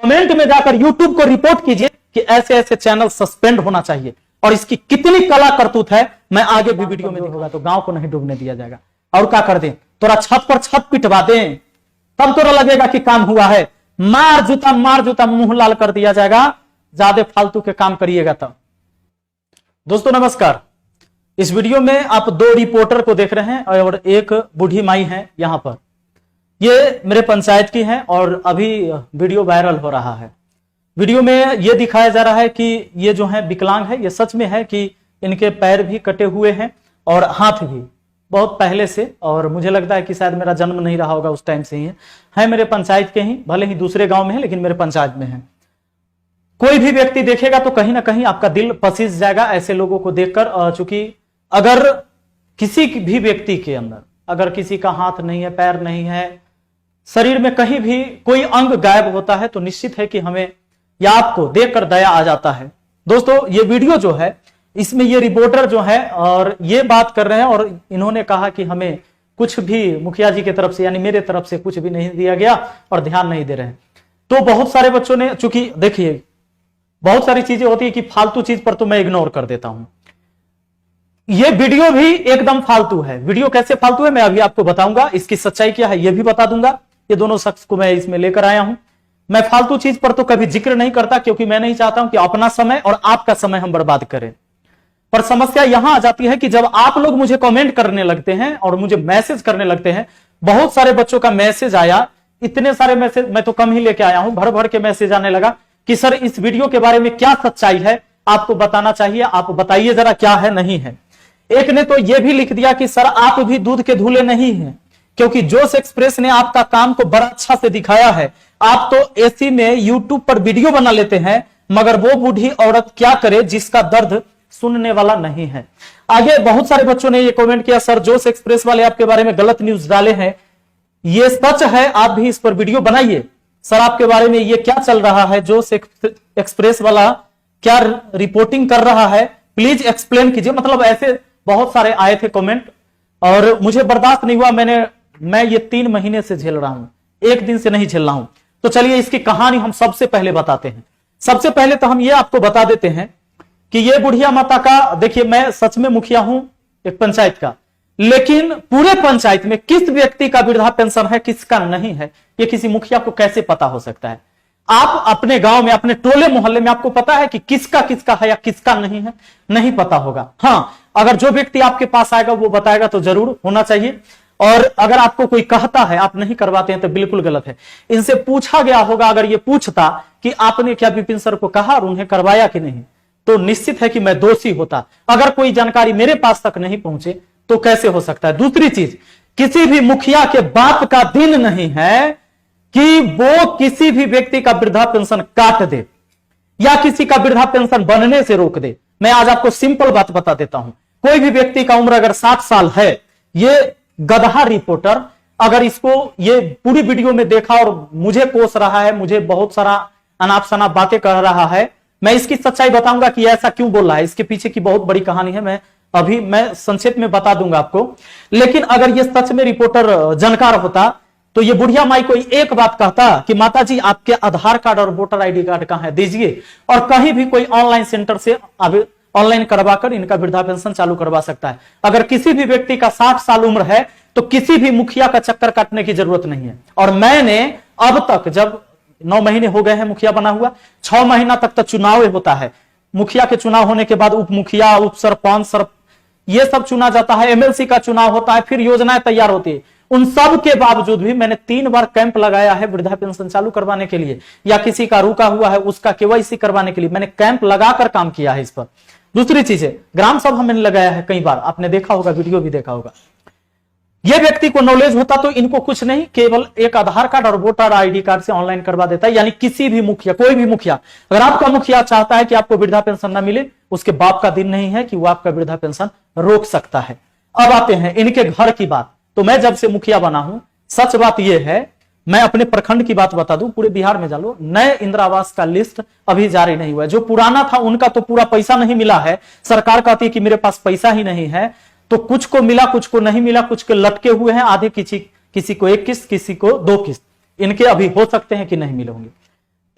Comment में जाकर YouTube को रिपोर्ट कीजिए कि ऐसे ऐसे चैनल सस्पेंड होना चाहिए और इसकी कितनी कला करतूत है मैं आगे भी वीडियो में होगा। तो गांव को नहीं डूबने दिया जाएगा। और क्या कर दें, तोरा छत पर छत पिटवा दें, तब तोरा लगेगा कि काम हुआ है। मार जूता मुंह लाल कर दिया जाएगा, ज्यादा फालतू के काम करिएगा तब। दोस्तों नमस्कार, इस वीडियो में आप दो रिपोर्टर को देख रहे हैं और एक बूढ़ी माई है। यहां पर ये मेरे पंचायत की है और अभी वीडियो वायरल हो रहा है। वीडियो में ये दिखाया जा रहा है कि ये जो है विकलांग है। ये सच में है कि इनके पैर भी कटे हुए हैं और हाथ भी बहुत पहले से, और मुझे लगता है कि शायद मेरा जन्म नहीं रहा होगा उस टाइम से ही है मेरे पंचायत के ही, भले ही दूसरे गांव में है लेकिन मेरे पंचायत में है। कोई भी व्यक्ति देखेगा तो कहीं ना कहीं आपका दिल पसीज जाएगा ऐसे लोगों को देखकर। चूंकि अगर किसी भी व्यक्ति के अंदर अगर किसी का हाथ नहीं है, पैर नहीं है, शरीर में कहीं भी कोई अंग गायब होता है तो निश्चित है कि हमें या आपको देखकर दया आ जाता है। दोस्तों ये वीडियो जो है इसमें ये रिपोर्टर जो है और ये बात कर रहे हैं और इन्होंने कहा कि हमें कुछ भी मुखिया जी की तरफ से यानी मेरे तरफ से कुछ भी नहीं दिया गया और ध्यान नहीं दे रहे हैं। तो बहुत सारे बच्चों ने, चूंकि देखिए बहुत सारी चीजें होती है कि फालतू चीज पर तो मैं इग्नोर कर देता हूं। ये वीडियो भी एकदम फालतू है। वीडियो कैसे फालतू है मैं अभी आपको बताऊंगा, इसकी सच्चाई क्या है ये भी बता दूंगा। ये दोनों शख्स को मैं इसमें लेकर आया हूं। मैं फालतू चीज पर तो कभी जिक्र नहीं करता क्योंकि मैं नहीं चाहता हूं कि अपना समय और आपका समय हम बर्बाद करें। पर समस्या यहां आ जाती है कि जब आप लोग मुझे कमेंट करने लगते हैं और मुझे मैसेज करने लगते हैं, बहुत सारे बच्चों का मैसेज आया, इतने सारे मैसेज मैं तो कम ही लेके आया हूं, भर भर के मैसेज आने लगा कि सर इस वीडियो के बारे में क्या सच्चाई है, आपको बताना चाहिए, आप बताइए जरा क्या है नहीं है। एक ने तो यह भी लिख दिया कि सर आप भी दूध के धूले नहीं हैं, क्योंकि जोश एक्सप्रेस ने आपका काम को बड़ा अच्छा से दिखाया है। आप तो एसी में यूट्यूब पर वीडियो बना लेते हैं, मगर वो बूढ़ी औरत क्या करे जिसका दर्द सुनने वाला नहीं है। आगे बहुत सारे बच्चों ने ये कमेंट किया, सर जोश एक्सप्रेस वाले आपके बारे में गलत न्यूज डाले हैं, ये सच है, आप भी इस पर वीडियो बनाइए। सर आपके बारे में ये क्या चल रहा है, जोश एक्सप्रेस वाला क्या रिपोर्टिंग कर रहा है, प्लीज एक्सप्लेन कीजिए। मतलब ऐसे बहुत सारे आए थे कमेंट और मुझे बर्दाश्त नहीं हुआ। मैं ये 3 महीने से झेल रहा हूं, एक दिन से नहीं झेल रहा हूं। तो चलिए इसकी कहानी हम सबसे पहले बताते हैं। सबसे पहले तो हम ये आपको बता देते हैं कि ये बुढ़िया माता का, देखिए मैं सच में मुखिया हूं एक पंचायत का, लेकिन पूरे पंचायत में किस व्यक्ति का वृद्धा पेंशन है किसका नहीं है ये किसी मुखिया को कैसे पता हो सकता है। आप अपने गांव में अपने टोले मोहल्ले में आपको पता है कि किसका किसका है या किसका नहीं है, नहीं पता होगा। हाँ, अगर जो व्यक्ति आपके पास आएगा वो बताएगा तो जरूर होना चाहिए। और अगर आपको कोई कहता है आप नहीं करवाते हैं तो बिल्कुल गलत है। इनसे पूछा गया होगा, अगर ये पूछता कि आपने क्या विपिन सर को कहा और उन्हें करवाया कि नहीं, तो निश्चित है कि मैं दोषी होता। अगर कोई जानकारी मेरे पास तक नहीं पहुंचे तो कैसे हो सकता है। दूसरी चीज, किसी भी मुखिया के बाप का दिन नहीं है कि वो किसी भी व्यक्ति का वृद्धा पेंशन काट दे या किसी का वृद्धा पेंशन बनने से रोक दे। मैं आज आपको सिंपल बात बता देता हूं। कोई भी व्यक्ति का उम्र अगर 60 साल है, ये गधा रिपोर्टर अगर इसको ये पूरी वीडियो में देखा और मुझे कोस रहा है, मुझे बहुत सारा अनाप शनाप बातें कर रहा है, मैं इसकी सच्चाई बताऊंगा कि ऐसा क्यों बोल रहा है। इसके पीछे की बहुत बड़ी कहानी है, मैं संक्षेप में बता दूंगा आपको। लेकिन अगर ये सच में रिपोर्टर जानकार होता तो ये बुढ़िया माई को एक बात कहता कि माता जी आपके आधार कार्ड और वोटर आईडी कार्ड कहां है, दीजिए, और कहीं भी कोई ऑनलाइन सेंटर से ऑनलाइन करवाकर इनका वृद्धा पेंशन चालू करवा सकता है। अगर किसी भी व्यक्ति का 60 साल उम्र है तो किसी भी मुखिया का चक्कर काटने की जरूरत नहीं है। और मैंने अब तक, जब 9 महीने हो गए हैं मुखिया बना हुआ, 6 महीना तक तो चुनाव होता है। मुखिया के चुनाव होने के बाद उप मुखिया, उप सरपंच, ये सब चुना जाता है, एमएलसी का चुनाव होता है, फिर योजनाएं तैयार होती है। उन सब के बावजूद भी मैंने 3 बार कैंप लगाया है वृद्धा पेंशन चालू करवाने के लिए, या किसी का रुका हुआ है उसका केवाईसी करवाने के लिए मैंने कैंप लगाकर काम किया है इस पर। दूसरी चीज है, ग्राम सभा मैंने लगाया है कई बार, आपने देखा होगा, वीडियो भी देखा होगा। ये व्यक्ति को नॉलेज होता तो इनको कुछ नहीं, केवल एक आधार कार्ड और वोटर आईडी कार्ड से ऑनलाइन करवा देता है। यानी किसी भी मुखिया, कोई भी मुखिया, अगर आपका मुखिया चाहता है कि आपको वृद्धा पेंशन ना मिले, उसके बाप का दिन नहीं है कि वो आपका वृद्धा पेंशन रोक सकता है। अब आते हैं इनके घर की बात। तो मैं जब से मुखिया बना हूं, सच बात यह है, मैं अपने प्रखंड की बात बता दूं, पूरे बिहार में जानो, नए इंदिरा आवास का लिस्ट अभी जारी नहीं हुआ है। जो पुराना था उनका तो पूरा पैसा नहीं मिला है। सरकार कहती है कि मेरे पास पैसा ही नहीं है, तो कुछ को मिला, कुछ को नहीं मिला, कुछ के लटके हुए हैं, आधे किसी को 1 किस्त, किसी को 2 किस्त, इनके अभी हो सकते हैं कि नहीं मिले होंगे।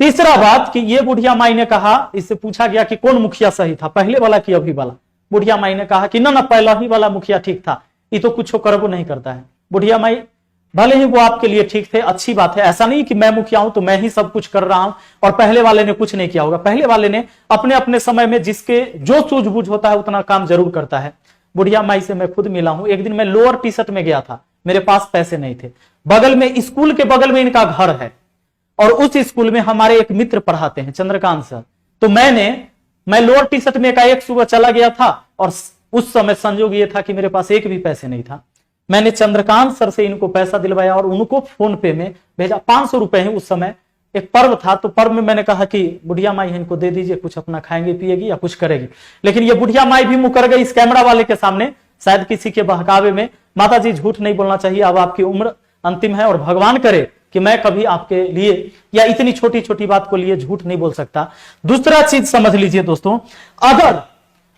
तीसरा बात कि ये बुढ़िया माई ने कहा, इससे पूछा गया कि कौन मुखिया सही था, पहले वाला कि अभी वाला। बुढ़िया माई ने कहा कि ना पहला ही वाला मुखिया ठीक था, ये तो कुछ करबो नहीं करता है। बुढ़िया माई भले ही वो आपके लिए ठीक थे, अच्छी बात है, ऐसा नहीं कि मैं मुखिया हूं तो मैं ही सब कुछ कर रहा हूं और पहले वाले ने कुछ नहीं किया होगा। पहले वाले ने अपने अपने समय में जिसके जो सूझबूझ होता है उतना काम जरूर करता है। बुढ़िया माई से मैं खुद मिला हूं। एक दिन मैं लोअर टी शर्ट में गया था, मेरे पास पैसे नहीं थे। बगल में, स्कूल के बगल में इनका घर है और उस स्कूल में हमारे एक मित्र पढ़ाते हैं, चंद्रकांत सर। तो मैं लोअर टी शर्ट में एक सुबह चला गया था और उस समय संजोग ये था कि मेरे पास एक भी पैसे नहीं था। मैंने चंद्रकांत सर से इनको पैसा दिलवाया और उनको फोन पे में भेजा। 500 रुपए है, उस समय एक पर्व था, तो पर्व में मैंने कहा कि बुढ़िया माई इनको दे दीजिए, कुछ अपना खाएंगे पिएगी या कुछ करेगी। लेकिन ये बुढ़िया माई भी मुकर गई इस कैमरा वाले के सामने, शायद किसी के बहकावे में। माता जी झूठ नहीं बोलना चाहिए, अब आपकी उम्र अंतिम है और भगवान करे कि मैं कभी आपके लिए या इतनी छोटी छोटी बात को लिए झूठ नहीं बोल सकता। दूसरा चीज समझ लीजिए दोस्तों, अगर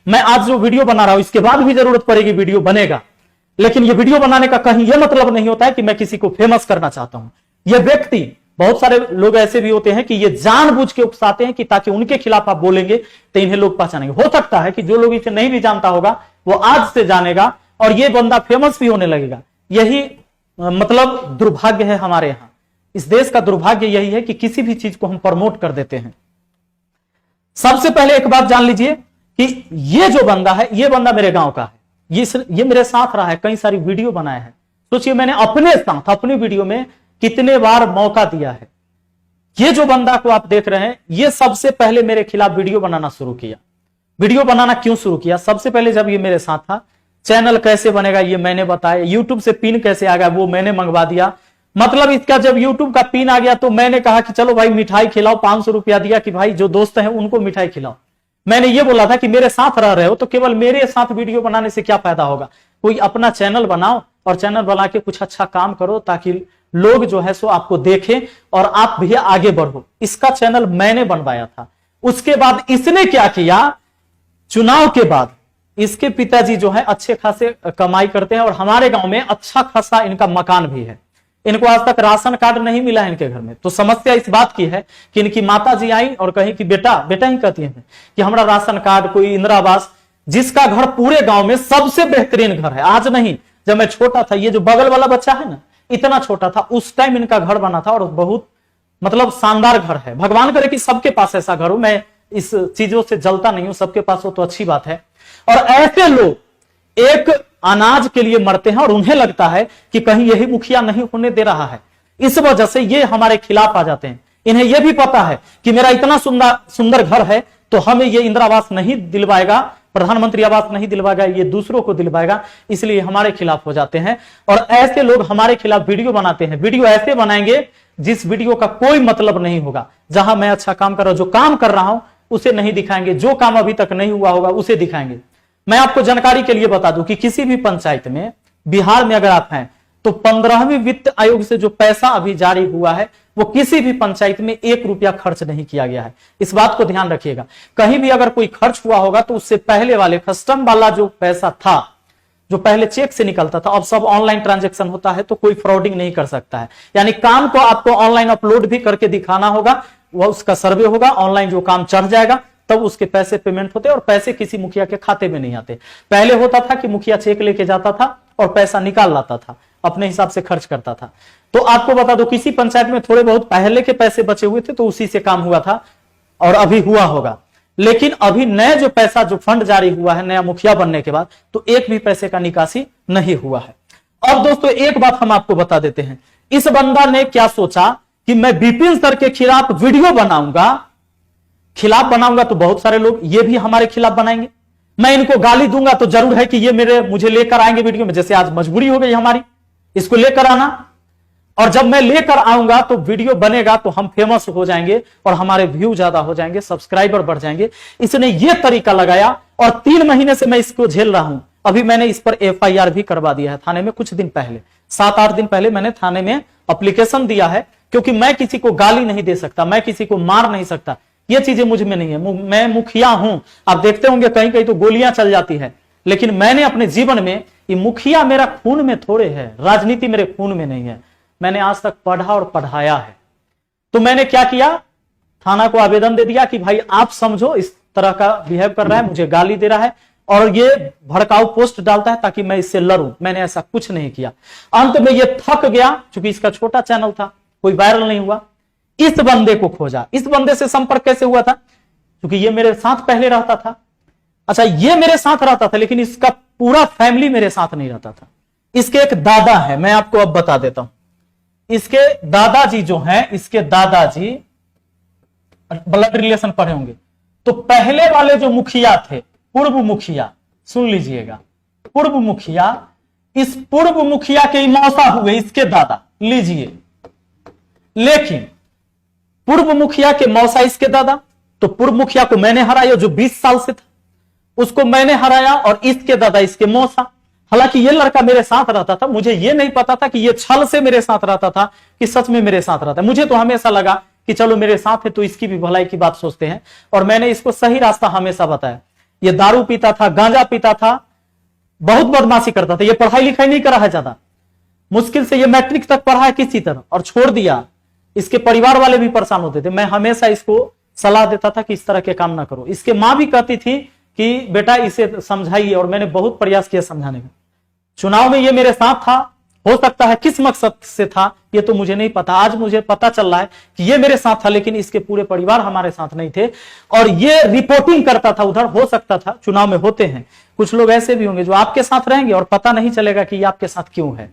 मैं आज जो वीडियो बना रहा हूं इसके बाद भी जरूरत पड़ेगी वीडियो बनेगा, लेकिन ये वीडियो बनाने का कहीं यह मतलब नहीं होता है कि मैं किसी को फेमस करना चाहता हूं। यह व्यक्ति, बहुत सारे लोग ऐसे भी होते हैं कि ये जानबूझ के उकसाते हैं कि ताकि उनके खिलाफ आप बोलेंगे तो इन्हें लोग पहचानेंगे। हो सकता है कि जो लोग इसे नहीं भी जानता होगा वो आज से जानेगा और ये बंदा फेमस भी होने लगेगा। यही मतलब दुर्भाग्य है हमारे यहां, इस देश का दुर्भाग्य यही है कि किसी भी चीज को हम प्रमोट कर देते हैं। सबसे पहले एक बात जान लीजिए कि ये जो बंदा है, ये बंदा मेरे गांव का है, ये मेरे साथ रहा है, कई सारी वीडियो बनाए हैं। सोचिए मैंने अपने साथ अपनी वीडियो में कितने बार मौका दिया है। ये जो बंदा को आप देख रहे हैं, ये सबसे पहले मेरे खिलाफ वीडियो बनाना शुरू किया। वीडियो बनाना क्यों शुरू किया? सबसे पहले जब ये मेरे साथ था, चैनल कैसे बनेगा ये मैंने बताया, यूट्यूब से पिन कैसे आ गया वो मैंने मंगवा दिया। मतलब इसका जब यूट्यूब का पिन आ गया तो मैंने कहा कि चलो भाई मिठाई खिलाओ, 500 रुपया दिया कि भाई जो दोस्त हैं उनको मिठाई खिलाओ। मैंने ये बोला था कि मेरे साथ रह रहे हो तो केवल मेरे साथ वीडियो बनाने से क्या फायदा होगा, कोई अपना चैनल बनाओ और चैनल बना के कुछ अच्छा काम करो ताकि लोग जो है सो आपको देखें और आप भी आगे बढ़ो। इसका चैनल मैंने बनवाया था। उसके बाद इसने क्या किया, चुनाव के बाद इसके पिताजी जो है अच्छे खासे कमाई करते हैं और हमारे गांव में अच्छा खासा इनका मकान भी है। इनको आज तक राशन कार्ड नहीं मिला है इनके घर में। तो समस्या इस बात की है कि इनकी माता जी आई और कही कि बेटा ही कहती है कि हमारा राशन कार्ड, कोई इंदिरा आवास, जिसका घर पूरे गांव में सबसे बेहतरीन घर है। आज नहीं, जब मैं छोटा था, ये जो बगल वाला बच्चा है ना, इतना छोटा था, उस टाइम इनका घर बना था और बहुत मतलब शानदार घर है। भगवान करे कि सबके पास ऐसा घर हो, मैं इस चीजों से जलता नहीं हूं, सबके पास हो तो अच्छी बात है। और ऐसे लोग एक अनाज के लिए मरते हैं और उन्हें लगता है कि कहीं यही मुखिया नहीं होने दे रहा है, इस वजह से ये हमारे खिलाफ आ जाते हैं। इन्हें यह भी पता है कि मेरा इतना सुंदर घर है तो हमें ये इंदिरा आवास नहीं दिलवाएगा, प्रधानमंत्री आवास नहीं दिलवाएगा, ये दूसरों को दिलवाएगा, इसलिए हमारे खिलाफ हो जाते हैं। और ऐसे लोग हमारे खिलाफ वीडियो बनाते हैं। वीडियो ऐसे बनाएंगे जिस वीडियो का कोई मतलब नहीं होगा। जहां मैं अच्छा काम कर रहा हूं, जो काम कर रहा हूं उसे नहीं दिखाएंगे, जो काम अभी तक नहीं हुआ होगा उसे दिखाएंगे। मैं आपको जानकारी के लिए बता दूं कि किसी भी पंचायत में, बिहार में अगर आप हैं तो 15वीं वित्त आयोग से जो पैसा अभी जारी हुआ है वो किसी भी पंचायत में 1 रुपया खर्च नहीं किया गया है। इस बात को ध्यान रखिएगा। कहीं भी अगर कोई खर्च हुआ होगा तो उससे पहले वाले कस्टम वाला जो पैसा था, जो पहले चेक से निकलता था, अब सब ऑनलाइन ट्रांजैक्शन होता है तो कोई फ्रॉडिंग नहीं कर सकता है। यानी काम को आपको ऑनलाइन अपलोड भी करके दिखाना होगा, वह उसका सर्वे होगा, ऑनलाइन जो काम चढ़ जाएगा तब उसके पैसे पेमेंट होते और पैसे किसी मुखिया के खाते में नहीं आते। पहले होता था कि मुखिया चेक लेके जाता था और पैसा निकाल लाता था, अपने हिसाब से खर्च करता था। तो आपको बता दो, किसी पंचायत में थोड़े बहुत पहले के पैसे बचे हुए थे तो उसी से काम हुआ था और अभी हुआ होगा। लेकिन अभी नया जो पैसा, जो फंड जारी हुआ है नया मुखिया बनने के बाद, तो एक भी पैसे का निकासी नहीं हुआ है। अब दोस्तों एक बात हम आपको बता देते हैं, इस बंदा ने क्या सोचा कि मैं विपिन सर के खिलाफ वीडियो बनाऊंगा तो बहुत सारे लोग ये भी हमारे खिलाफ बनाएंगे। मैं इनको गाली दूंगा तो जरूर है कि ये मुझे लेकर आएंगे वीडियो में, जैसे आज मजबूरी हो गई हमारी इसको लेकर आना। और जब मैं लेकर आऊंगा तो वीडियो बनेगा तो हम फेमस हो जाएंगे और हमारे व्यू ज्यादा हो जाएंगे, सब्सक्राइबर बढ़ जाएंगे। इसने ये तरीका लगाया और 3 महीने से मैं इसको झेल रहा हूं। अभी मैंने इस पर FIR भी करवा दिया है थाने में। कुछ दिन पहले, 7-8 दिन पहले मैंने थाने में एप्लीकेशन दिया है, क्योंकि मैं किसी को गाली नहीं दे सकता, मैं किसी को मार नहीं सकता, ये चीजें मुझ में नहीं है। मैं मुखिया हूं, आप देखते होंगे कहीं कहीं तो गोलियां चल जाती है, लेकिन मैंने अपने जीवन में, ये मुखिया मेरा खून में थोड़े है, राजनीति मेरे खून में नहीं है। मैंने आज तक पढ़ा और पढ़ाया है। तो मैंने क्या किया, थाना को आवेदन दे दिया कि भाई आप समझो इस तरह का बिहेव कर रहा है, मुझे गाली दे रहा है और ये भड़काऊ पोस्ट डालता है ताकि मैं इससे लड़ूं। मैंने ऐसा कुछ नहीं किया। अंत में ये थक गया, क्योंकि इसका छोटा चैनल था, कोई वायरल नहीं हुआ। इस बंदे को खोजा। इस बंदे से संपर्क कैसे हुआ था? क्योंकि ये मेरे साथ पहले रहता था। अच्छा, ये मेरे साथ रहता था, लेकिन इसका पूरा फैमिली मेरे साथ नहीं रहता था। इसके एक दादा है, मैं आपको अब बता देता हूं। इसके दादाजी जो हैं, इसके दादाजी ब्लड रिलेशन पढ़े होंगे। तो पहले वाले जो मुखिया थे, पूर्व मुखिया, सुन लीजिएगा, पूर्व मुखिया, इस पूर्व मुखिया के मौसा हुए इसके दादा, लीजिए। लेकिन पूर्व मुखिया के मौसा इसके दादा, तो पूर्व मुखिया को मैंने हराया जो 20 साल से था, उसको मैंने हराया, और इसके दादा इसके मौसा। हालांकि ये लड़का मेरे साथ रहता था, मुझे ये नहीं पता था कि ये छल से मेरे साथ रहता था कि सच में मेरे साथ रहता है। मुझे तो हमेशा लगा कि चलो मेरे साथ है तो इसकी भी भलाई की बात सोचते हैं, और मैंने इसको सही रास्ता हमेशा बताया। ये दारू पीता था, गांजा पीता था, बहुत बदमाशी करता था। ये पढ़ाई लिखाई नहीं करा है ज्यादा, मुश्किल से ये मैट्रिक तक पढ़ा है किसी तरह, और छोड़ दिया। इसके परिवार वाले भी परेशान होते थे। मैं हमेशा इसको सलाह देता था कि इस तरह के काम ना करो। इसके मां भी कहती थी कि बेटा इसे समझाइए, और मैंने बहुत प्रयास किया समझाने का। चुनाव में ये मेरे साथ था, हो सकता है किस मकसद से था ये तो मुझे नहीं पता। आज मुझे पता चल रहा है कि ये मेरे साथ था, लेकिन इसके पूरे परिवार हमारे साथ नहीं थे, और ये रिपोर्टिंग करता था उधर। हो सकता था, चुनाव में होते हैं कुछ लोग ऐसे भी होंगे जो आपके साथ रहेंगे और पता नहीं चलेगा कि ये आपके साथ क्यों है।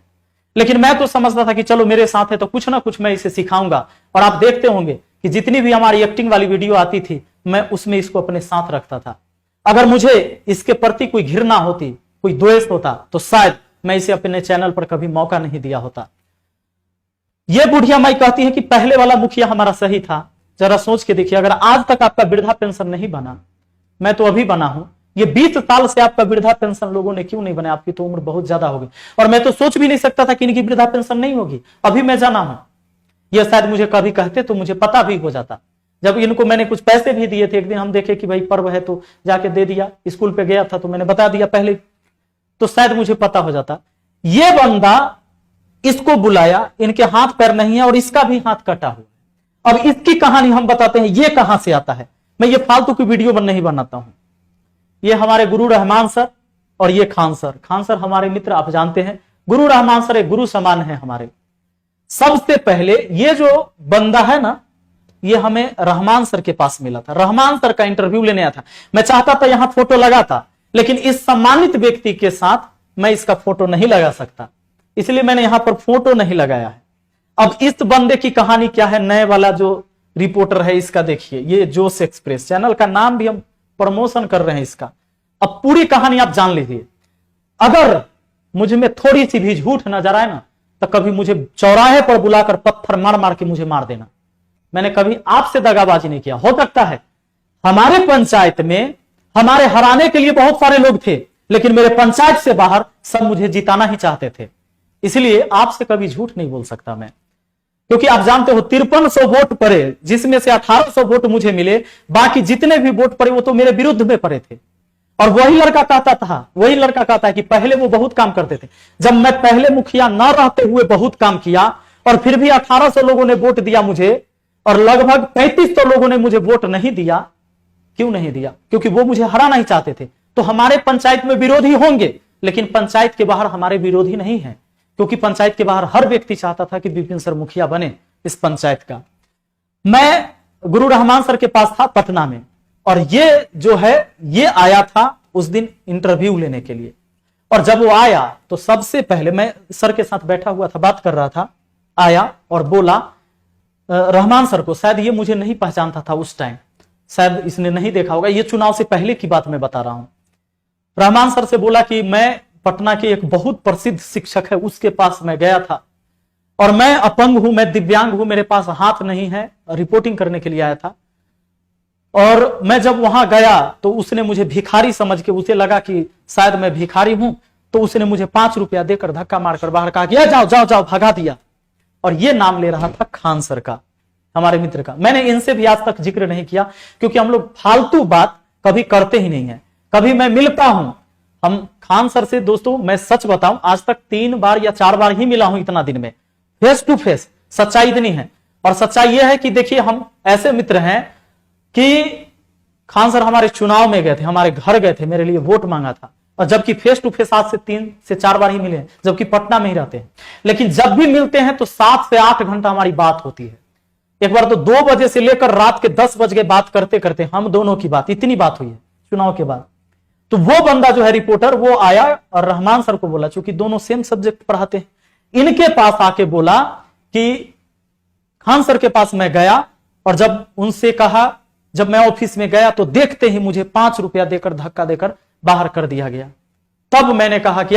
लेकिन मैं तो समझता था कि चलो मेरे साथ है तो कुछ ना कुछ मैं इसे सिखाऊंगा। और आप देखते होंगे कि जितनी भी हमारी एक्टिंग वाली वीडियो आती थी, मैं उसमें इसको अपने साथ रखता था। अगर मुझे इसके प्रति कोई घृणा होती, कोई द्वेष होता, तो शायद मैं इसे अपने चैनल पर कभी मौका नहीं दिया होता। यह बुढ़िया माई कहती है कि पहले वाला मुखिया हमारा सही था। जरा सोच के देखिए, अगर आज तक आपका वृद्धा पेंशन नहीं बना, मैं तो अभी बना हूं, ये 20 साल से आपका वृद्धा पेंशन लोगों ने क्यों नहीं बना? आपकी तो उम्र बहुत ज्यादा होगी, और मैं तो सोच भी नहीं सकता था कि इनकी वृद्धा पेंशन नहीं होगी। अभी मैं जाना हूं, ये शायद मुझे कभी कहते तो मुझे पता भी हो जाता। जब इनको मैंने कुछ पैसे भी दिए थे, एक दिन हम देखे कि भाई पर्व है तो जाके दे दिया, स्कूल पे गया था तो मैंने बता दिया पहले, तो शायद मुझे पता हो जाता। ये बंदा, इसको बुलाया, इनके हाथ पैर नहीं है और इसका भी हाथ कटा हुआ। अब इसकी कहानी हम बताते हैं, ये कहां से आता है। मैं ये फालतू की वीडियो नहीं बनाता हूं। ये हमारे गुरु रहमान सर और ये खान सर। खान सर हमारे मित्र, आप जानते हैं। गुरु रहमान सर एक गुरु समान है हमारे। सबसे पहले ये जो बंदा है ना, ये हमें रहमान सर के पास मिला था। रहमान सर का इंटरव्यू लेने आया था। मैं चाहता था यहां फोटो लगाता, लेकिन इस सम्मानित व्यक्ति के साथ मैं इसका फोटो नहीं लगा सकता, इसलिए मैंने यहां पर फोटो नहीं लगाया है। अब इस बंदे की कहानी क्या है, नए वाला जो रिपोर्टर है इसका देखिए, ये जोश एक्सप्रेस चैनल का नाम भी हम प्रमोशन कर रहे हैं इसका। अब पूरी कहानी आप जान लीजिए। अगर मुझ में थोड़ी सी भी झूठ नजर आए ना, तो कभी मुझे चौराहे पर बुलाकर पत्थर मार मार के मुझे मार देना। मैंने कभी आपसे दगाबाजी नहीं किया। हो सकता है हमारे पंचायत में हमारे हराने के लिए बहुत सारे लोग थे, लेकिन मेरे पंचायत से बाहर सब मुझे जिताना ही चाहते थे। इसलिए आपसे कभी झूठ नहीं बोल सकता मैं, क्योंकि आप जानते हो 5300 वोट पड़े, जिसमें से 1800 वोट मुझे मिले, बाकी जितने भी वोट पड़े वो तो मेरे विरुद्ध में पड़े थे। और वही लड़का कहता है कि पहले वो बहुत काम करते थे। जब मैं पहले मुखिया न रहते हुए बहुत काम किया, और फिर भी 1800 लोगों ने वोट दिया मुझे, और लगभग 3500 लोगों ने मुझे वोट नहीं दिया। क्यों नहीं दिया? क्योंकि वो मुझे हराना ही चाहते थे। तो हमारे पंचायत में विरोधी होंगे, लेकिन पंचायत के बाहर हमारे विरोधी नहीं है, क्योंकि पंचायत के बाहर हर व्यक्ति चाहता था कि विपिन सर मुखिया बने इस पंचायत का। मैं गुरु रहमान सर के पास था पटना में, और ये जो है ये आया था उस दिन इंटरव्यू लेने के लिए। और जब वो आया तो सबसे पहले मैं सर के साथ बैठा हुआ था, बात कर रहा था, आया और बोला रहमान सर को, शायद ये मुझे नहीं पहचानता था उस टाइम, शायद इसने नहीं देखा होगा, ये चुनाव से पहले की बात मैं बता रहा हूं। रहमान सर से बोला कि मैं पटना के एक बहुत प्रसिद्ध शिक्षक है उसके पास मैं गया था, और मैं अपंग हूं, मैं दिव्यांग हूं, मेरे पास हाथ नहीं है, रिपोर्टिंग करने के लिए आया था। और मैं जब वहां गया तो उसने मुझे भिखारी समझ के, उसे लगा कि शायद मैं भिखारी हूं, तो उसने मुझे 5 रुपया देकर धक्का मारकर बाहर कहा कि जाओ जाओ जाओ, भगा दिया। और ये नाम ले रहा था खान सर का, हमारे मित्र का। मैंने इनसे भी आज तक जिक्र नहीं किया, क्योंकि हम लोग फालतू बात कभी करते ही नहीं है। कभी मैं मिलता हूं, हम खान सर से, दोस्तों मैं सच बताऊं, आज तक 3 बार या 4 बार ही मिला हूं इतना दिन में, फेस टू फेस। सच्चाई इतनी है, और सच्चाई यह है कि देखिए हम ऐसे मित्र हैं कि खान सर हमारे चुनाव में गए थे, हमारे घर गए थे, मेरे लिए वोट मांगा था, और जबकि फेस टू फेस आज से 3 से 4 बार ही मिले हैं, जबकि पटना में ही रहते हैं, लेकिन जब भी मिलते हैं तो 7 से 8 घंटा हमारी बात होती है। एक बार तो 2 बजे से लेकर रात के 10 बजे बात करते करते हम दोनों की बात, इतनी बात हुई है चुनाव के बाद। तो वो बंदा जो है रिपोर्टर, वो आया और रहमान सर को बोला, चूंकि दोनों सेम सब्जेक्ट पढ़ाते हैं, इनके पास आके बोला कि खान सर के पास मैं गया, और जब उनसे कहा, जब मैं ऑफिस में गया तो देखते ही मुझे 5 रुपया देकर, धक्का देकर बाहर कर दिया गया। तब मैंने कहा कि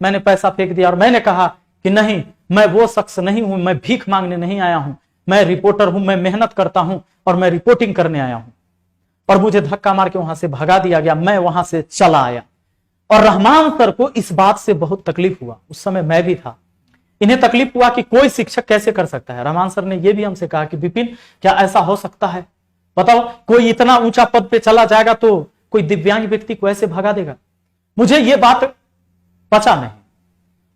मैंने पैसा फेंक दिया, और मैंने कहा कि नहीं, मैं वो शख्स नहीं हूं, मैं भीख मांगने नहीं आया हूं, मैं रिपोर्टर हूं, मैं मेहनत करता हूं और मैं रिपोर्टिंग करने आया हूं। और मुझे धक्का मार के वहां से भगा दिया गया, मैं वहां से चला आया। और रहमान सर को इस बात से बहुत तकलीफ हुआ, उस समय मैं भी था। इन्हें तकलीफ हुआ कि कोई शिक्षक कैसे कर सकता है। रहमान सर ने यह भी हमसे कहा कि विपिन, क्या ऐसा हो सकता है? बताओ, कोई इतना ऊंचा पद पे चला जाएगा तो कोई दिव्यांग व्यक्ति को ऐसे भगा देगा? मुझे यह बात पचा नहीं,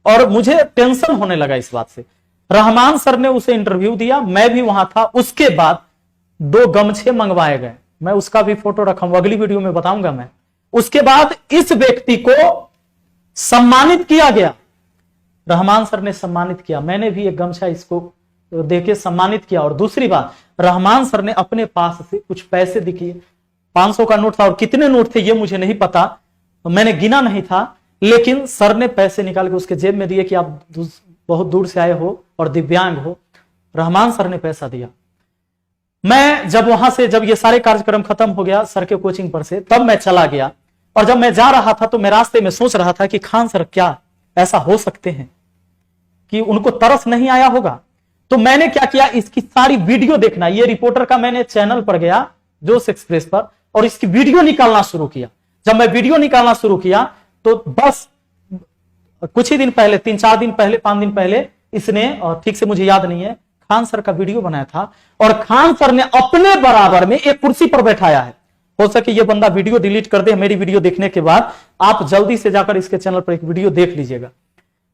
और मुझे टेंशन होने लगा इस बात से। रहमान सर ने उसे इंटरव्यू दिया, मैं भी वहां था। उसके बाद 2 गमछे मंगवाए गए, मैं उसका भी फोटो रखा हूं, अगली वीडियो में बताऊंगा मैं। उसके बाद इस व्यक्ति को सम्मानित किया गया, रहमान सर ने सम्मानित किया, मैंने भी एक गमछा इसको देके सम्मानित किया। और दूसरी बात, रहमान सर ने अपने पास से कुछ पैसे दिए, 500 का नोट था, और कितने नोट थे ये मुझे नहीं पता, मैंने गिना नहीं था, लेकिन सर ने पैसे निकाल के उसके जेब में दिए कि आप बहुत दूर से आए हो और दिव्यांग हो। रहमान सर ने पैसा दिया। मैं जब वहां से, जब ये सारे कार्यक्रम खत्म हो गया सर के कोचिंग पर से, तब मैं चला गया, और जब मैं जा रहा था तो मैं रास्ते में सोच रहा था कि खान सर क्या ऐसा हो सकते हैं कि उनको तरस नहीं आया होगा। तो मैंने क्या किया, इसकी सारी वीडियो देखना, ये रिपोर्टर का मैंने चैनल पर गया जोश एक्सप्रेस पर, और इसकी वीडियो निकालना शुरू किया। जब मैं वीडियो निकालना शुरू किया तो बस कुछ ही दिन पहले, 3-4 दिन पहले, 5 दिन पहले, इसने, और ठीक से मुझे याद नहीं है, खान सर का वीडियो बनाया था, और खान सर ने अपने बराबर में एक कुर्सी पर बैठाया है। हो सके ये बंदा वीडियो डिलीट कर दे मेरी वीडियो देखने के बाद, आप जल्दी से जाकर इसके चैनल पर एक वीडियो देख लीजिएगा।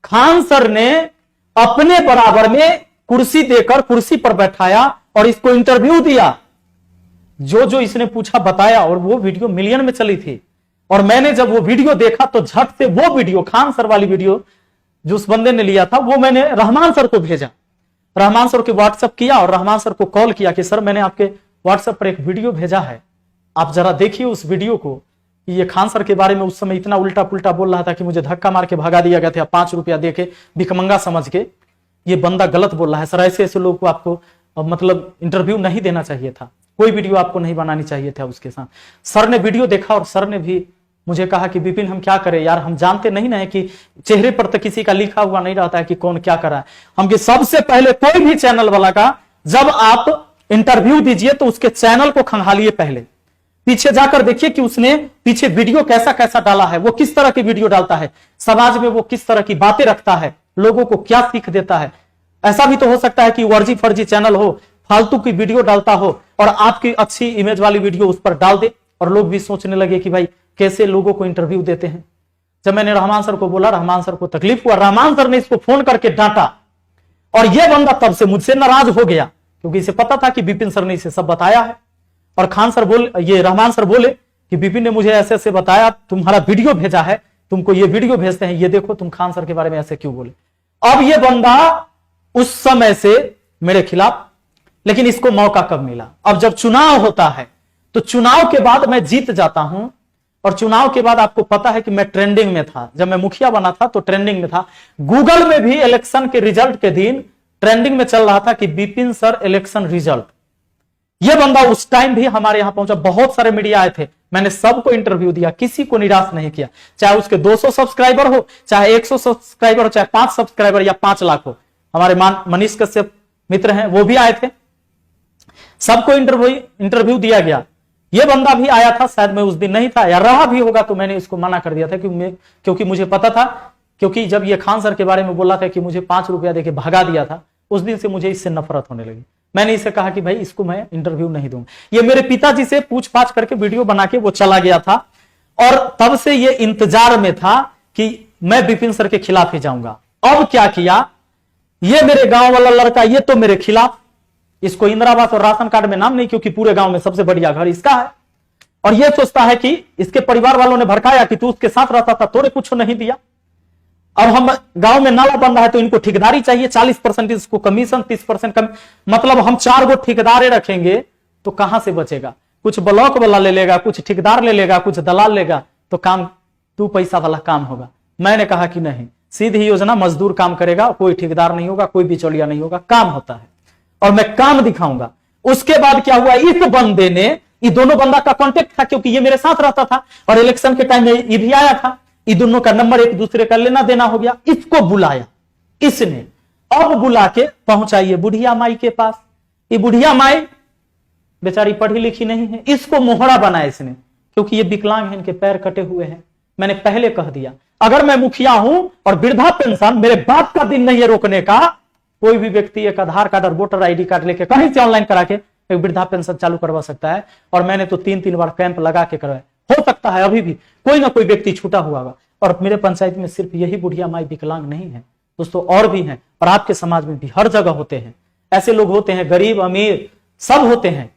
खान सर ने अपने बराबर में कुर्सी देकर कुर्सी पर बैठाया और इसको इंटरव्यू दिया, जो जो इसने पूछा बताया, और वो वीडियो मिलियन में चली थी। और मैंने जब वो वीडियो देखा तो झट से वो वीडियो, खान सर वाली वीडियो जो उस बंदे ने लिया था, वो मैंने रहमान सर को भेजा, रहमान सर को व्हाट्सएप किया और रहमान सर को कॉल किया कि सर मैंने आपके व्हाट्सएप पर एक वीडियो भेजा है, आप जरा देखिए उस वीडियो को। ये खान सर के बारे में उस समय इतना उल्टा पुल्टा बोल रहा था कि मुझे धक्का मार के भगा दिया गया था, 5 रुपया देके भिखमंगा समझ के। ये बंदा गलत बोल रहा है सर, ऐसे ऐसे लोगों को आपको मतलब इंटरव्यू नहीं देना चाहिए था, कोई वीडियो आपको नहीं बनानी चाहिए था उसके साथ। सर ने वीडियो देखा और सर ने भी मुझे कहा कि विपिन हम क्या करें यार, हम जानते नहीं ना है कि चेहरे पर तो किसी का लिखा हुआ नहीं रहता है कि कौन क्या कर रहा है। हम कि सबसे पहले कोई भी चैनल वाला का जब आप इंटरव्यू दीजिए तो उसके चैनल को खंगालिए, पहले पीछे जाकर देखिए कि उसने पीछे वीडियो कैसा कैसा डाला है, वो किस तरह की वीडियो डालता है, समाज में वो किस तरह की बातें रखता है, लोगों को क्या सीख देता है। ऐसा भी तो हो सकता है कि वर्जी फर्जी चैनल हो, फालतू की वीडियो डालता हो और आपकी अच्छी इमेज वाली वीडियो उस पर डाल दे और लोग भी सोचने लगे कि भाई कैसे लोगों को इंटरव्यू देते हैं। जब मैंने रहमान सर को बोला, रहमान सर को तकलीफ हुआ, रहमान सर ने इसको फोन करके डांटा और यह बंदा तब से मुझसे नाराज हो गया, क्योंकि इसे पता था कि विपिन सर ने इसे सब बताया है। और खान सर ये रहमान सर बोले कि विपिन ने मुझे ऐसे ऐसे बताया, तुम्हारा वीडियो भेजा है, तुमको ये वीडियो भेजते हैं, ये देखो तुम खान सर के बारे में ऐसे क्यों बोले। अब ये बंदा उस समय से मेरे खिलाफ, लेकिन इसको मौका कब मिला? अब जब चुनाव होता है तो चुनाव के बाद मैं जीत जाता हूं, और चुनाव के बाद आपको पता है कि मैं ट्रेंडिंग में था। जब मैं मुखिया बना था तो ट्रेंडिंग में था, गूगल में भी इलेक्शन के रिजल्ट के दिन ट्रेंडिंग में चल रहा था कि विपिन सर इलेक्शन रिजल्ट। यह बंदा उस टाइम भी हमारे यहां पहुंचा, बहुत सारे मीडिया आए थे, मैंने सबको इंटरव्यू दिया, किसी को निराश नहीं किया, चाहे उसके 200 सब्सक्राइबर हो, चाहे 100 सब्सक्राइबर हो, चाहे 5 सब्सक्राइबर या 5 लाख हो। हमारे मनीष कश्यप मित्र हैं, वो भी आए थे, सबको इंटरव्यू दिया गया। यह बंदा भी आया था, शायद मैं उस दिन नहीं था या रहा भी होगा तो मैंने इसको मना कर दिया था क्योंकि मुझे पता था, क्योंकि जब ये खान सर के बारे में बोला था कि मुझे 5 रुपया देके भगा दिया था, उस दिन से मुझे इससे नफरत होने लगी। मैंने इसे कहा कि भाई इसको मैं इंटरव्यू नहीं दूंगा। ये मेरे पिताजी से पूछताछ करके वीडियो बना के वो चला गया था, और तब से ये इंतजार में था कि मैं विपिन सर के खिलाफ ही जाऊंगा। अब क्या किया, ये मेरे गांव वाला लड़का, ये तो मेरे खिलाफ, इसको इंदिरा आवास और राशन कार्ड में नाम नहीं, क्योंकि पूरे गांव में सबसे बढ़िया घर इसका है। और यह सोचता है कि इसके परिवार वालों ने भड़काया कि तू उसके साथ रहता था, तोड़े कुछ नहीं दिया। अब हम गांव में नाला बन रहा है तो इनको ठेकेदारी चाहिए, 40% इसको कमीशन, 30% कम, मतलब हम 4 गो ठेकेदारे रखेंगे तो कहां से बचेगा? कुछ ब्लॉक वाला ले लेगा, कुछ ठेकेदार ले लेगा, कुछ दलाल लेगा, तो काम तू पैसा वाला काम होगा। मैंने कहा कि नहीं, सीधी योजना, मजदूर काम करेगा, कोई ठेकेदार नहीं होगा, कोई बिचौलिया नहीं होगा, काम होता है और मैं काम दिखाऊंगा। उसके बाद क्या हुआ, इस बंदे ने, ये दोनों बंदा का कांटेक्ट था क्योंकि ये मेरे साथ रहता था और इलेक्शन के टाइम में ये भी आया था, ये दोनों का नंबर एक दूसरे का लेना देना हो गया। इसको बुलाया इसने, अब बुला के पहुंचाइए बुढ़िया माई के पास। ये बुढ़िया माई बेचारी पढ़ी लिखी नहीं है, इसको मोहरा बनाया इसने, क्योंकि ये विकलांग है, इनके पैर कटे हुए हैं। मैंने पहले कह दिया, अगर मैं मुखिया हूं और वृद्धा पेंशन मेरे बाप का दिन नहीं है रोकने का, कोई भी व्यक्ति एक आधार कार्ड और वोटर आईडी कार्ड लेके कहीं से ऑनलाइन करा के एक वृद्धा पेंशन चालू करवा सकता है। और मैंने तो 3-3 बार कैंप लगा के करवाया। हो सकता है अभी भी कोई ना कोई व्यक्ति छूटा हुआ होगा, और मेरे पंचायत में सिर्फ यही बुढ़िया माई विकलांग नहीं है दोस्तों, और भी हैं, और आपके समाज में भी हर जगह होते हैं ऐसे लोग, होते हैं गरीब अमीर सब होते हैं।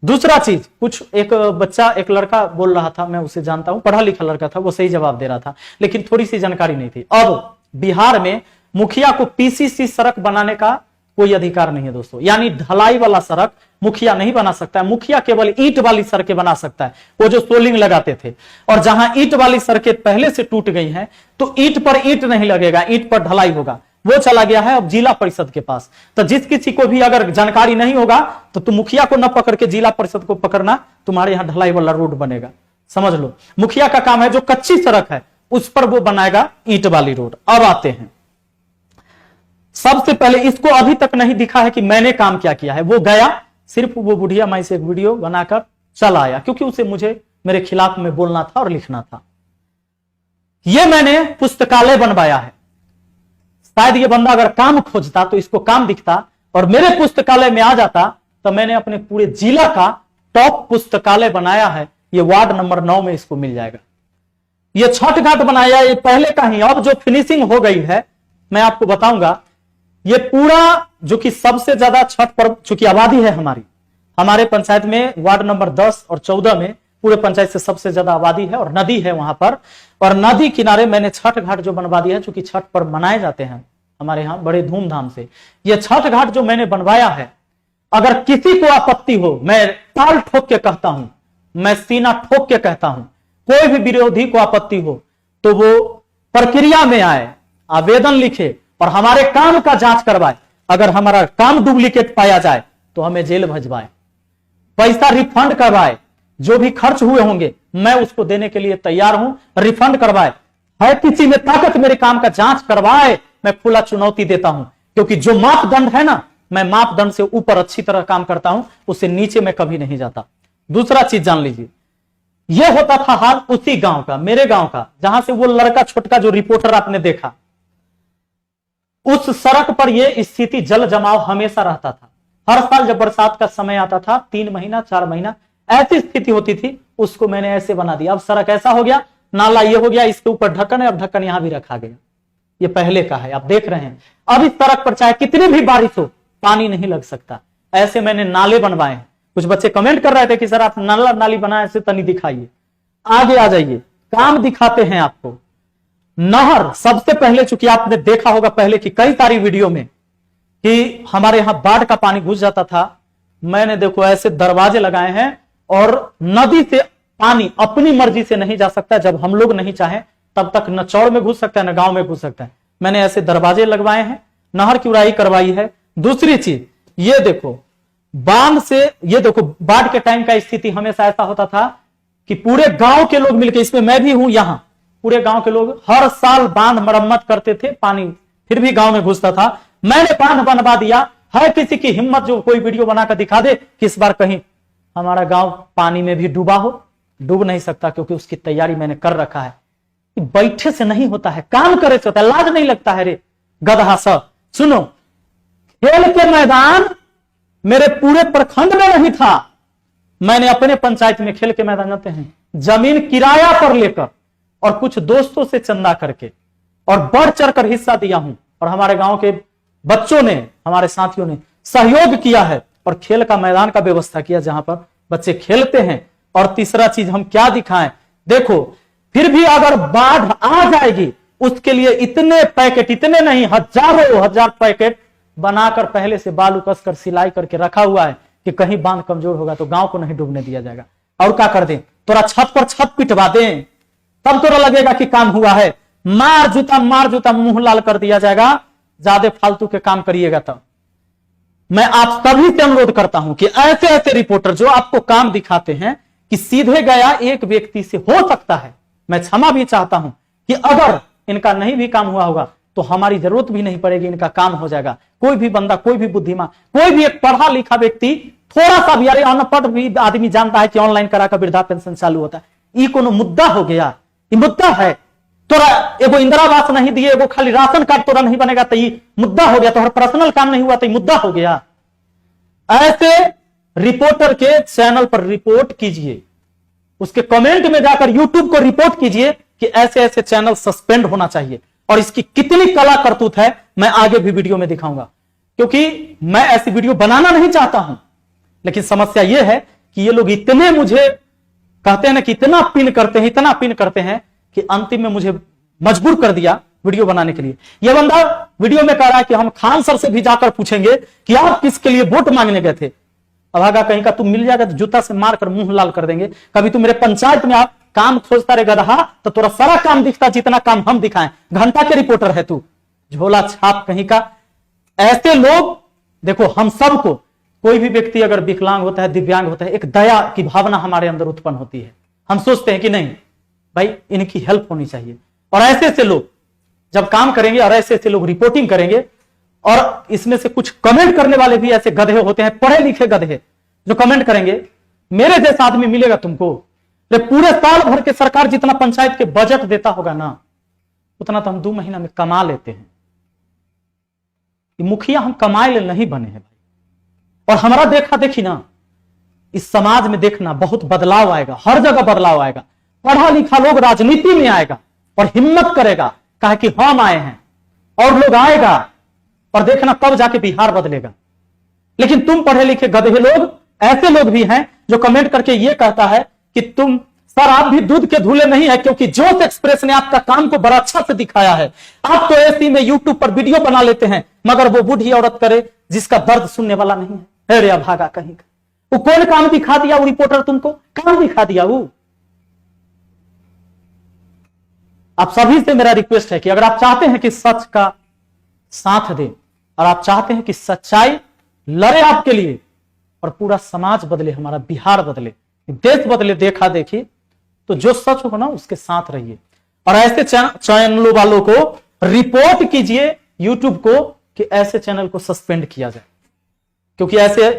दूसरा चीज, कुछ एक बच्चा, एक लड़का बोल रहा था, मैं उसे जानता हूं, पढ़ा लिखा लड़का था, वो सही जवाब दे रहा था, लेकिन थोड़ी सी जानकारी नहीं थी। अब बिहार में मुखिया को पीसीसी सड़क बनाने का कोई अधिकार नहीं है दोस्तों, यानी ढलाई वाला सड़क मुखिया नहीं बना सकता है। मुखिया केवल ईंट वाली सड़कें बना सकता है, वो जो सोलिंग लगाते थे। और जहां ईंट वाली सड़कें पहले से टूट गई हैं तो ईंट पर ईंट नहीं लगेगा, ईंट पर ढलाई होगा। वो चला गया है अब जिला परिषद के पास। तो जिस किसी को भी अगर जानकारी नहीं होगा तो तुम मुखिया को न पकड़ के जिला परिषद को पकड़ना, तुम्हारे यहां ढलाई वाला रोड बनेगा, समझ लो। मुखिया का काम है जो कच्ची सड़क है उस पर वो बनाएगा ईंट वाली रोड। अब आते हैं, सबसे पहले इसको अभी तक नहीं दिखा है कि मैंने काम क्या किया है। वो गया, सिर्फ वो बुढ़िया माई से एक वीडियो बनाकर चला आया, क्योंकि उसे मुझे मेरे खिलाफ में बोलना था और लिखना था। ये मैंने पुस्तकालय बनवाया है। शायद ये बंदा अगर काम खोजता तो इसको काम दिखता और मेरे पुस्तकालय में आ जाता, तो मैंने अपने पूरे जिला का टॉप पुस्तकालय बनाया है। ये वार्ड नंबर 9 में इसको मिल जाएगा। ये छठ घाट बनाया, ये पहले का ही, अब जो फिनिशिंग हो गई है मैं आपको बताऊंगा। ये पूरा जो कि सबसे ज्यादा छठ पर्व, चूंकि आबादी है हमारे पंचायत में वार्ड नंबर 10 और 14 में पूरे पंचायत से सबसे ज्यादा आबादी है और नदी है वहां पर, और नदी किनारे मैंने छठ घाट जो बनवा दिया है, चूंकि छठ पर्व मनाए जाते हैं हमारे यहाँ बड़े धूमधाम से। ये छठ घाट जो मैंने बनवाया है, अगर किसी को आपत्ति हो, मैं ताल ठोक के कहता हूं, मैं सीना ठोक के कहता हूं, कोई भी विरोधी को आपत्ति हो तो वो प्रक्रिया में आए, आवेदन लिखे और हमारे काम का जांच करवाए। अगर हमारा काम डुप्लीकेट पाया जाए तो हमें जेल भेजवाए, पैसा रिफंड करवाए, जो भी खर्च हुए होंगे मैं उसको देने के लिए तैयार हूं, रिफंड करवाए। है किसी में ताकत मेरे काम का जांच करवाए, मैं खुला चुनौती देता हूं, क्योंकि जो मापदंड है ना, मैं मापदंड से ऊपर अच्छी तरह काम करता हूं, उससे नीचे मैं कभी नहीं जाता। दूसरा चीज जान लीजिए, यह होता था हाल उसी गांव का, मेरे गांव का, जहां से वो लड़का छोटका जो रिपोर्टर आपने देखा, उस सड़क पर यह स्थिति जल जमाव हमेशा रहता था। हर साल जब बरसात का समय आता था, 3 महीना 4 महीना ऐसी स्थिति होती थी, उसको मैंने ऐसे बना दिया। अब सड़क ऐसा हो गया, नाला ये हो गया, इसके ऊपर ढक्कन है, अब ढक्कन यहां भी रखा गया। ये पहले का है, आप देख रहे हैं। अब इस सड़क पर चाहे कितनी भी बारिश हो, पानी नहीं लग सकता। ऐसे मैंने नाले बनवाए हैं। कुछ बच्चे कमेंट कर रहे थे कि सर आप नाला नाली बनाए, ऐसे तनी दिखाइए। आगे आ जाइए, काम दिखाते हैं आपको। नहर, सबसे पहले, चूंकि आपने देखा होगा पहले की कई सारी वीडियो में कि हमारे यहां बाढ़ का पानी घुस जाता था, मैंने देखो ऐसे दरवाजे लगाए हैं, और नदी से पानी अपनी मर्जी से नहीं जा सकता। जब हम लोग नहीं चाहें तब तक न चौड़ में घुस सकता है न गांव में घुस सकता है। मैंने ऐसे दरवाजे लगवाए हैं, नहर की उड़ाई करवाई है। दूसरी चीज ये देखो, बांध से, ये देखो बाढ़ के टाइम का स्थिति हमेशा ऐसा होता था कि पूरे गांव के लोग मिलकर, इसमें मैं भी हूं, यहां पूरे गांव के लोग हर साल बांध मरम्मत करते थे, पानी फिर भी गांव में घुसता था। मैंने बांध बनवा दिया है। किसी की हिम्मत जो कोई वीडियो बनाकर दिखा दे कि इस बार कहीं हमारा गांव पानी में भी डूबा हो, डूब नहीं सकता, क्योंकि उसकी तैयारी मैंने कर रखा है। बैठे से नहीं होता है, काम करे से होता है। लाज नहीं लगता है रे गधा सा। सुनो, खेल के मैदान मेरे पूरे प्रखंड में नहीं था। मैंने अपने पंचायत में खेल के मैदान जाते हैं, जमीन किराया पर लेकर और कुछ दोस्तों से चंदा करके और बढ़ चढ़कर हिस्सा दिया हूं। और हमारे गांव के बच्चों ने, हमारे साथियों ने सहयोग किया है, और खेल का मैदान का व्यवस्था किया जहां पर बच्चे खेलते हैं। और तीसरा चीज हम क्या दिखाएं, देखो फिर भी अगर बाढ़ आ जाएगी उसके लिए इतने पैकेट, इतने नहीं हजारों हजार पैकेट बनाकर पहले से बालू कसकर सिलाई करके रखा हुआ है कि कहीं बांध कमजोर होगा तो गांव को नहीं डूबने दिया जाएगा। और क्या कर दें, तोरा छत पर छत पिटवा दें, तब तोरा लगेगा कि काम हुआ है। मार जूता मुंह लाल कर दिया जाएगा, ज्यादा फालतू के काम करिएगा तब। मैं आप सभी से अनुरोध करता हूं कि ऐसे ऐसे रिपोर्टर जो आपको काम दिखाते हैं कि सीधे गया एक व्यक्ति से हो सकता है, मैं क्षमा भी चाहता हूं कि अगर इनका नहीं भी काम हुआ होगा तो हमारी जरूरत भी नहीं पड़ेगी, इनका काम हो जाएगा। कोई भी बंदा, कोई भी बुद्धिमान, कोई भी एक पढ़ा लिखा व्यक्ति थोड़ा सा भी, अरे अनपढ़ भी आदमी जानता है कि ऑनलाइन करा कर वृद्धा पेंशन चालू होता है। ये कोनो मुद्दा हो गया? ये मुद्दा है? तोरा एगो इंदिरा आवास नहीं दिए, एगो खाली राशन कार्ड तोरा नहीं बनेगा तो ये मुद्दा हो गया? तोहर पर्सनल काम नहीं हुआ तो ये मुद्दा हो गया? ऐसे रिपोर्टर के चैनल पर रिपोर्ट कीजिए, उसके कमेंट में जाकर यूट्यूब को रिपोर्ट कीजिए कि ऐसे ऐसे चैनल सस्पेंड होना चाहिए। और इसकी कितनी कला करतूत है मैं आगे भी वीडियो में दिखाऊंगा, क्योंकि मैं ऐसी वीडियो बनाना नहीं चाहता हूं। लेकिन समस्या यह है कि ये लोग इतने मुझे कहते हैं ना कि इतना पिन करते हैं, इतना पिन करते हैं कि अंतिम में मुझे मजबूर कर दिया वीडियो बनाने के लिए। यह बंदा वीडियो में कह रहा है कि हम खान सर से भी जाकर पूछेंगे कि आप किसके लिए वोट मांगने गए थे। अभागा कहीं का, तुम मिल जाएगा तो जूता से मारकर मुंह लाल कर देंगे। कभी तुम मेरे पंचायत में आप काम खोजता रहे गधा, तो तोरा सारा काम दिखता जितना काम हम दिखाएं। घंटा के रिपोर्टर है तू, झोला छाप कहीं का। ऐसे लोग, देखो हम सबको, कोई भी व्यक्ति अगर विकलांग होता है, दिव्यांग होता है, एक दया की भावना हमारे अंदर उत्पन्न होती है। हम सोचते हैं कि नहीं भाई इनकी हेल्प होनी चाहिए। और ऐसे ऐसे लोग जब काम करेंगे और ऐसे ऐसे लोग रिपोर्टिंग करेंगे, और इसमें से कुछ कमेंट करने वाले भी ऐसे गधे होते हैं, पढ़े लिखे गधे, जो कमेंट करेंगे। मेरे जैसा आदमी मिलेगा तुमको? पूरे साल भर के सरकार जितना पंचायत के बजट देता होगा ना, उतना तो हम 2 महीना में कमा लेते हैं। मुखिया हम कमाए ले नहीं बने हैं भाई। और हमारा देखा देखी ना, इस समाज में देखना बहुत बदलाव आएगा, हर जगह बदलाव आएगा। पढ़ा लिखा लोग राजनीति में आएगा और हिम्मत करेगा, कहा कि हम आए हैं, और लोग आएगा और देखना तब जाके बिहार बदलेगा। लेकिन तुम पढ़े लिखे गधे लोग, ऐसे लोग भी हैं जो कमेंट करके ये कहता है कि तुम सर आप भी दूध के धुले नहीं है, क्योंकि जोश एक्सप्रेस ने आपका काम को बड़ा अच्छा से दिखाया है। आप तो ऐसी में यूट्यूब पर वीडियो बना लेते हैं, मगर वो बूढ़ी औरत करे जिसका दर्द सुनने वाला नहीं है। अरे भागा कहीं का, वो कौन काम दिखा दिया? वो रिपोर्टर तुमको काम दिखा दिया? वो आप सभी से मेरा रिक्वेस्ट है कि अगर आप चाहते हैं कि सच का साथ दें और आप चाहते हैं कि सच्चाई लड़े आपके लिए और पूरा समाज बदले, हमारा बिहार बदले, देश बदले, देखा देखी, तो जो सच हो ना उसके साथ रहिए। और ऐसे चैनलों वालों को रिपोर्ट कीजिए यूट्यूब को कि ऐसे चैनल को सस्पेंड किया जाए, क्योंकि ऐसे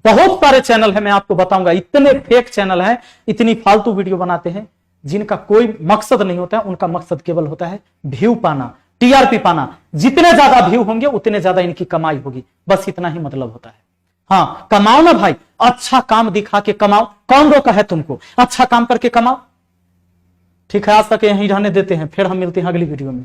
बहुत सारे चैनल है, मैं आपको बताऊंगा। इतने फेक चैनल हैं, इतनी फालतू वीडियो बनाते हैं जिनका कोई मकसद नहीं होता है। उनका मकसद केवल होता है व्यू पाना, टीआरपी पाना। जितने ज्यादा व्यू होंगे उतने ज्यादा इनकी कमाई होगी, बस इतना ही मतलब होता है। हाँ कमाओ ना भाई, अच्छा काम दिखा के कमाओ, कौन रोका है तुमको? अच्छा काम करके कमाओ। ठीक है, आज तक यहीं रहने देते हैं, फिर हम मिलते हैं अगली वीडियो में।